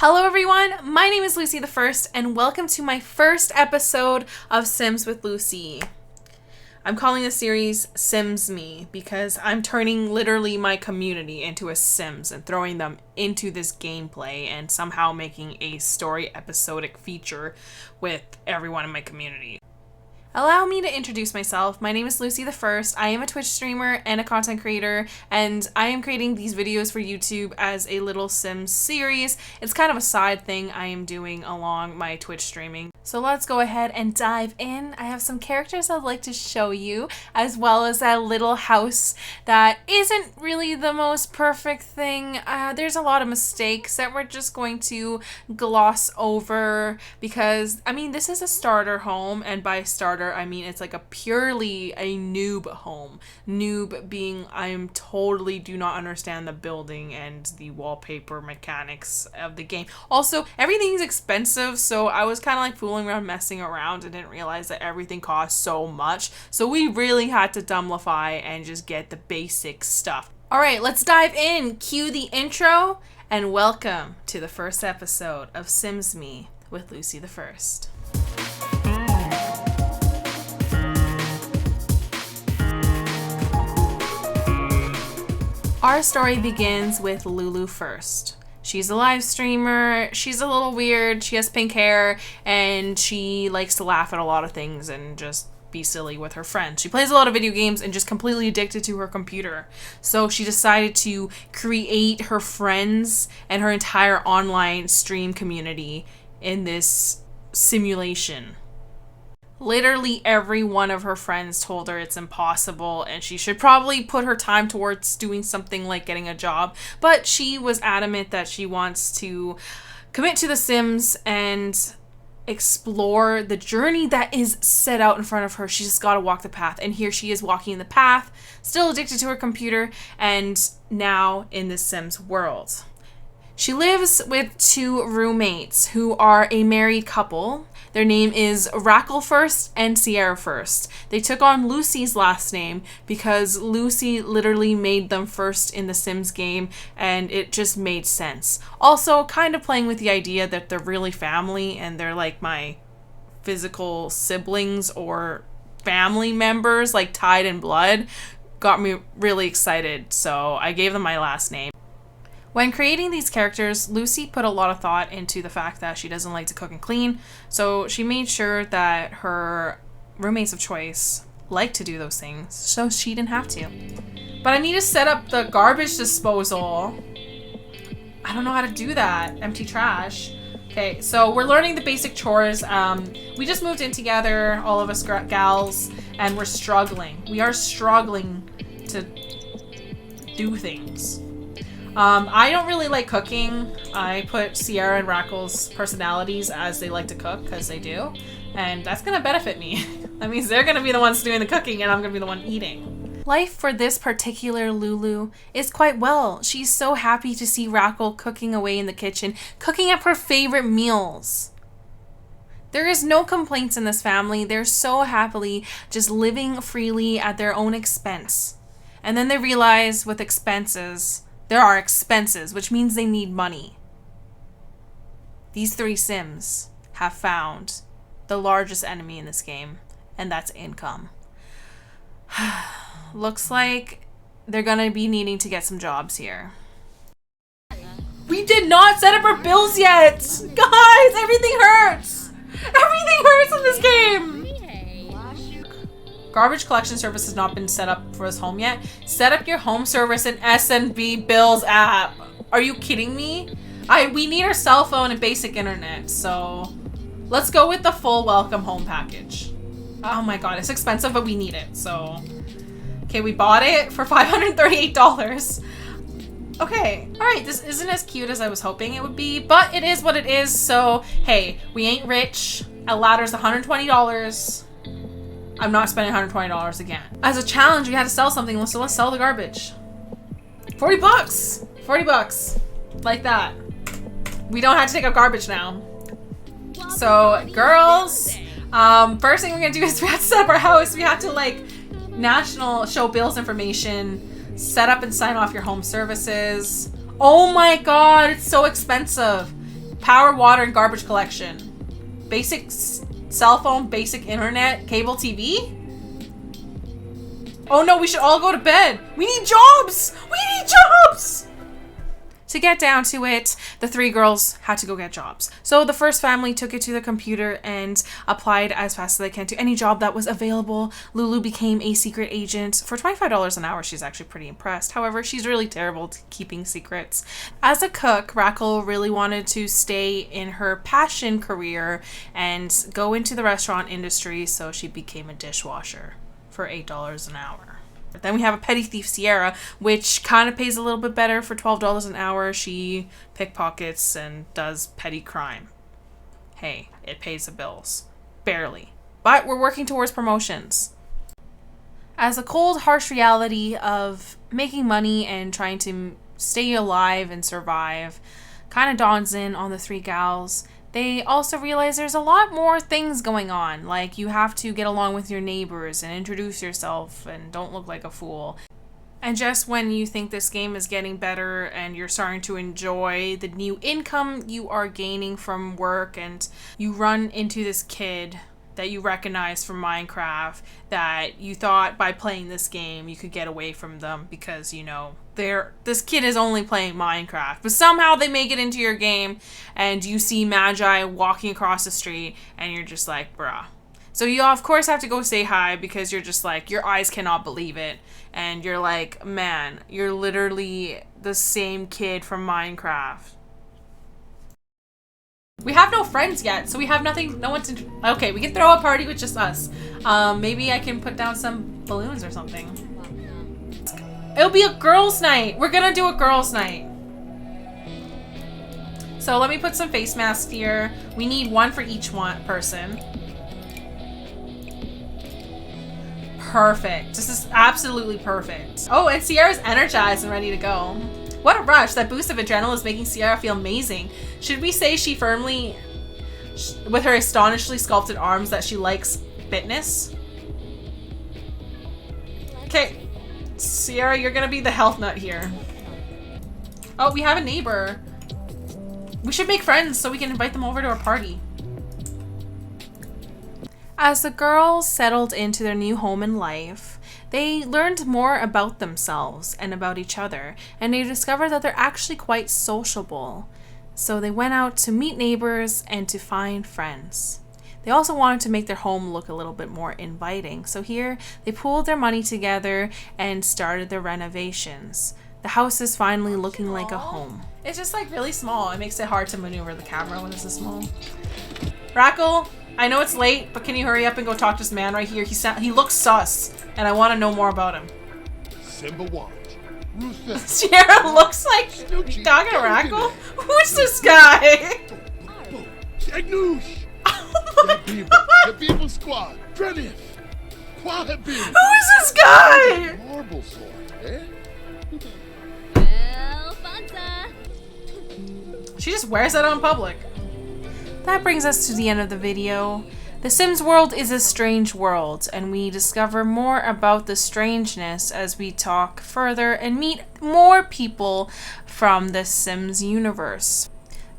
Hello everyone, my name is Lucydafirst and welcome to my first episode of Sims with Lucy. I'm calling this series SimsMe because I'm turning literally my community into a Sims and throwing them into this gameplay and somehow making a story episodic feature with everyone in my community. Allow me to introduce myself. My name is Lucydafirst. I am a Twitch streamer and a content creator, and I am creating these videos for YouTube as a little Sims series. It's kind of a side thing I am doing along my Twitch streaming. So let's go ahead and dive in. I have some characters I'd like to show you, as well as that little house that isn't really the most perfect thing. There's a lot of mistakes that we're just going to gloss over because, I mean, this is a starter home, and by starter, I mean it's like a purely a noob home. Noob being I totally do not understand the building and the wallpaper mechanics of the game. Also, everything's expensive, so I was kind of like fooling around, messing around, and didn't realize that everything costs so much. So we really had to dumbify and just get the basic stuff. All right, let's dive in. Cue the intro, and welcome to the first episode of SimsMe with Lucydafirst. Our story begins with Lulu first. She's a live streamer, she's a little weird, she has pink hair, and she likes to laugh at a lot of things and just be silly with her friends. She plays a lot of video games and just completely addicted to her computer. So she decided to create her friends and her entire online stream community in this simulation. Literally every one of her friends told her it's impossible and she should probably put her time towards doing something like getting a job. But she was adamant that she wants to commit to The Sims and explore the journey that is set out in front of her. She's just got to walk the path. And here she is walking the path, still addicted to her computer, and now in the Sims world. She lives with two roommates who are a married couple. Their name is Rackle first and Ciara first. They took on Lucy's last name because Lucy literally made them first in the Sims game, and it just made sense. Also, kind of playing with the idea that they're really family and they're like my physical siblings or family members, like tied in blood, got me really excited. So I gave them my last name. When creating these characters, Lucy put a lot of thought into the fact that she doesn't like to cook and clean, so she made sure that her roommates of choice liked to do those things, so she didn't have to. But I need to set up the garbage disposal. I don't know how to do that. Empty trash. Okay, so we're learning the basic chores. We just moved in together, all of us gals, and we're struggling. We are struggling to do things. I don't really like cooking. I put Ciara and Rackle's personalities as they like to cook, because they do. And that's going to benefit me. That means they're going to be the ones doing the cooking and I'm going to be the one eating. Life for this particular Lulu is quite well. She's so happy to see Rackle cooking away in the kitchen, cooking up her favorite meals. There is no complaints in this family. They're so happily just living freely at their own expense. And then they realize with expenses, there are expenses, which means they need money. These three Sims have found the largest enemy in this game, and that's income. Looks like they're gonna be needing to get some jobs here. We did not set up our bills yet! Guys, everything hurts! Everything hurts in this game! Garbage collection service has not been set up for this home yet. Set up your home service in SNB Bills app. Are you kidding me? We need our cell phone and basic internet, so let's go with the full welcome home package. Oh my god, it's expensive, but we need it, so. Okay, we bought it for $538. Okay, all right, this isn't as cute as I was hoping it would be, but it is what it is, so hey, we ain't rich. A ladder's $120. I'm not spending $120 again. As a challenge, we had to sell something, so let's sell the garbage. 40 bucks! 40 bucks. Like that. We don't have to take out garbage now. So, girls, first thing we're gonna do is we have to set up our house. We have to, like, national show bills information, set up and sign off your home services. Oh my god, it's so expensive. Power, water, and garbage collection. Basic cell phone, basic internet, cable TV? Oh no, we should all go to bed. We need jobs! We need jobs! To get down to it, the three girls had to go get jobs. So the first family took it to the computer and applied as fast as they can to any job that was available. Lulu became a secret agent for $25 an hour. She's actually pretty impressed. However, she's really terrible at keeping secrets. As a cook, Rackle really wanted to stay in her passion career and go into the restaurant industry, so she became a dishwasher for $8 an hour. Then we have a petty thief, Ciara, which kind of pays a little bit better for $12 an hour. She pickpockets and does petty crime. Hey, it pays the bills. Barely. But we're working towards promotions. As the cold, harsh reality of making money and trying to stay alive and survive kind of dawns in on the three gals, they also realize there's a lot more things going on, like you have to get along with your neighbors and introduce yourself and don't look like a fool. And just when you think this game is getting better and you're starting to enjoy the new income you are gaining from work, and you run into this kid that you recognize from Minecraft that you thought by playing this game you could get away from them because, you know, this kid is only playing Minecraft, but somehow they make it into your game and you see Magi walking across the street and you're just like, bruh. So you of course have to go say hi because you're just like, your eyes cannot believe it. And you're like, man, you're literally the same kid from Minecraft. We have no friends yet, so we have nothing, no one to... Okay, we can throw a party with just us. Maybe I can put down some balloons or something. It'll be a girls' night. We're gonna do a girls' night. So let me put some face masks here. We need one for each person. Perfect. This is absolutely perfect. Oh, and Ciara's energized and ready to go. What a rush. That boost of adrenaline is making Ciara feel amazing. Should we say she firmly, with her astonishingly sculpted arms, that she likes fitness? Okay. Ciara, you're gonna be the health nut here. Oh, we have a neighbor. We should make friends so we can invite them over to our party. As the girls settled into their new home and life, they learned more about themselves and about each other, and they discovered that they're actually quite sociable. So they went out to meet neighbors and to find friends. They also wanted to make their home look a little bit more inviting. So here they pooled their money together and started their renovations. The house is finally looking like a home. It's just like really small. It makes it hard to maneuver the camera when it's this small. Rackle, I know it's late, but can you hurry up and go talk to this man right here? He looks sus, and I want to know more about him. Ciara looks like talking to Rackle? Who is this guy? The people squad. Who is this guy? Marble sword, eh? She just wears that on public. That brings us to the end of the video. The Sims world is a strange world, and we discover more about the strangeness as we talk further and meet more people from the Sims universe.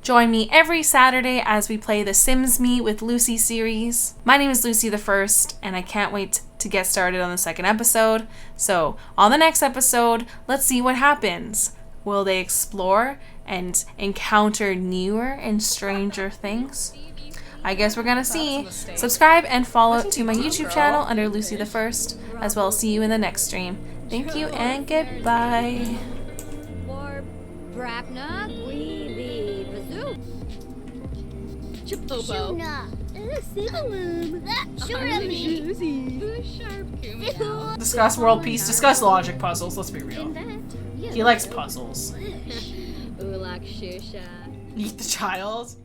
Join me every Saturday as we play the SimsMe with Lucy series. My name is Lucydafirst, and I can't wait to get started on the second episode. So, on the next episode, let's see what happens. Will they explore and encounter newer and stranger things? I guess we're gonna see. Subscribe and follow to my YouTube channel under Lucydafirst, as well as see you in the next stream. Thank you and goodbye. Discuss world peace, discuss logic puzzles, let's be real. He likes puzzles. Eat the child.